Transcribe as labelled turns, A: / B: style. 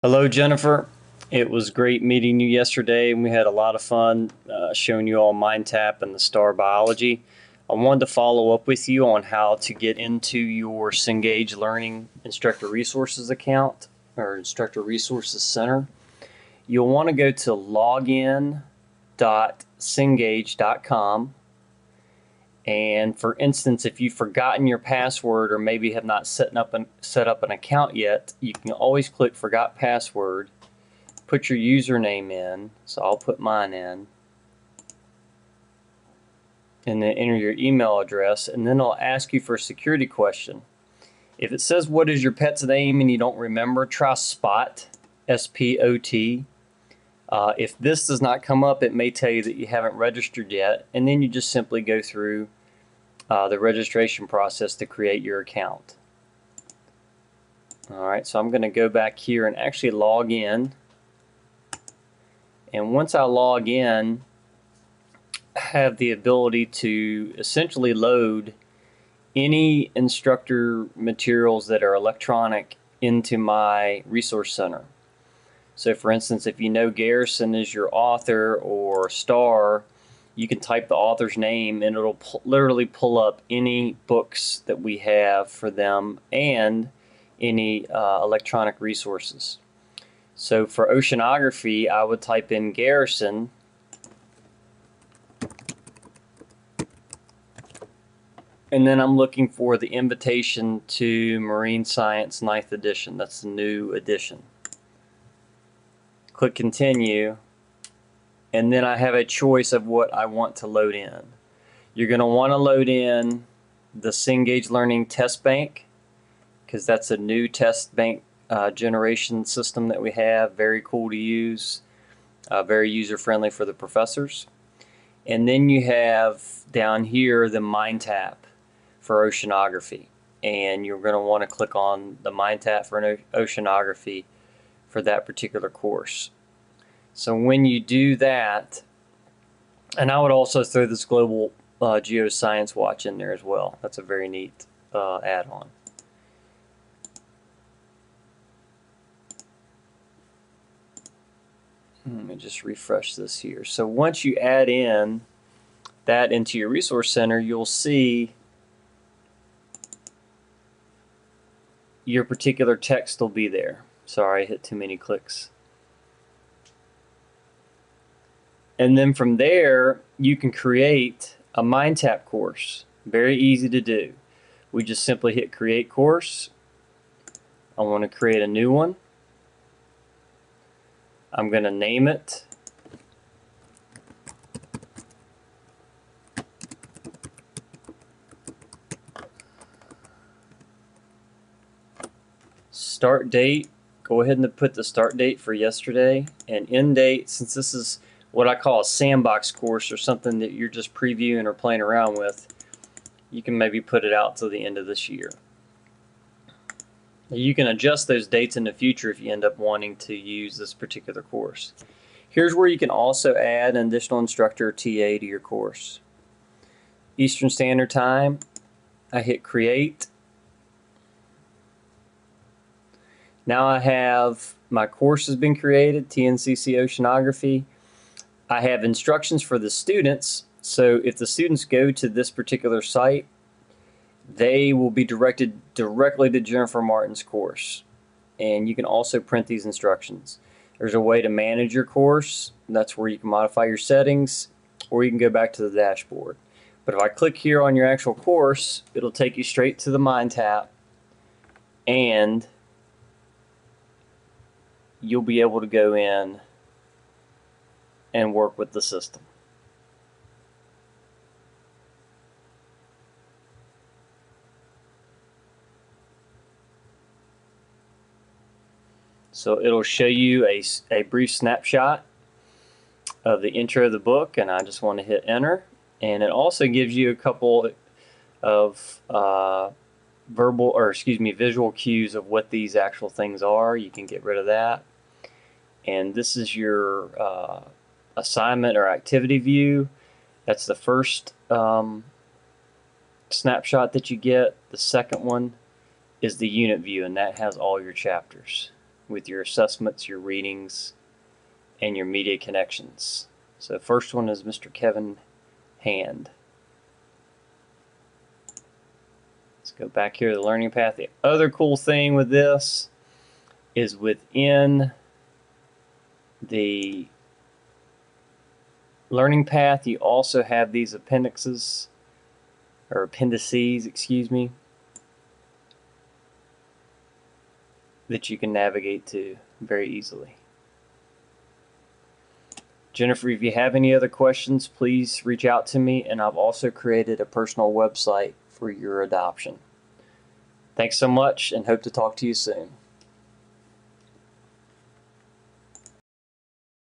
A: Hello, Jennifer. It was great meeting you yesterday, and we had a lot of fun showing you all MindTap and the star biology. I wanted to follow up with you on how to get into your Cengage Learning Instructor Resources account or Instructor Resources Center. You'll want to go to login.cengage.com. And for instance, if you've forgotten your password or maybe have not set up an account yet, you can always click Forgot Password, put your username in, so I'll put mine in, and then enter your email address, and then it'll ask you for a security question. If it says what is your pet's name and you don't remember, try Spot, S-P-O-T. If this does not come up, it may tell you that you haven't registered yet, and then you just simply go through the registration process to create your account. Alright, so I'm going to go back here and actually log in. And once I log in, I have the ability to essentially load any instructor materials that are electronic into my resource center. So for instance, if you know Garrison is your author or star, you can type the author's name and it'll literally pull up any books that we have for them and any electronic resources. So for oceanography, I would type in Garrison, and then I'm looking for the Invitation to Marine Science 9th edition. That's the new edition. Click Continue, and then I have a choice of what I want to load in. You're going to want to load in the Cengage Learning Test Bank, because that's a new test bank generation system that we have. Very cool to use, very user-friendly for the professors. And then you have down here the MindTap for oceanography, and you're going to want to click on the MindTap for oceanography for that particular course. So when you do that, and I would also throw this Global Geoscience Watch in there as well. That's a very neat add-on. Let me just refresh this here. So once you add in that into your resource center, you'll see your particular text will be there. Sorry, I hit too many clicks. And then from there, you can create a MindTap course. Very easy to do. We just simply hit Create Course. I want to create a new one. I'm going to name it Start Date. Go ahead and put the start date for yesterday, and end date, since this is what I call a sandbox course or something that you're just previewing or playing around with, you can maybe put it out till the end of this year. You can adjust those dates in the future if you end up wanting to use this particular course. Here's where you can also add an additional instructor or TA to your course. Eastern Standard Time, I hit Create. Now I have my course has been created, TNCC Oceanography. I have instructions for the students, so if the students go to this particular site, they will be directed directly to Jennifer Martin's course. And you can also print these instructions. There's a way to manage your course. That's where you can modify your settings, or you can go back to the dashboard. But if I click here on your actual course, it'll take you straight to the MindTap, and you'll be able to go in and work with the system. So it'll show you a brief snapshot of the intro of the book, and I just want to hit enter. And it also gives you a couple of visual cues of what these actual things are. You can get rid of that. And this is your assignment or activity view. That's the first snapshot that you get. The second one is the unit view, and that has all your chapters. with your assessments, your readings, and your media connections. So first one is Mr. Kevin Hand. Let's go back here to the learning path. The other cool thing with this is within the learning path, you also have these appendices, or appendices, excuse me, that you can navigate to very easily. Jennifer, if you have any other questions, please reach out to me, and I've also created a personal website for your adoption. Thanks so much, and hope to talk to you soon.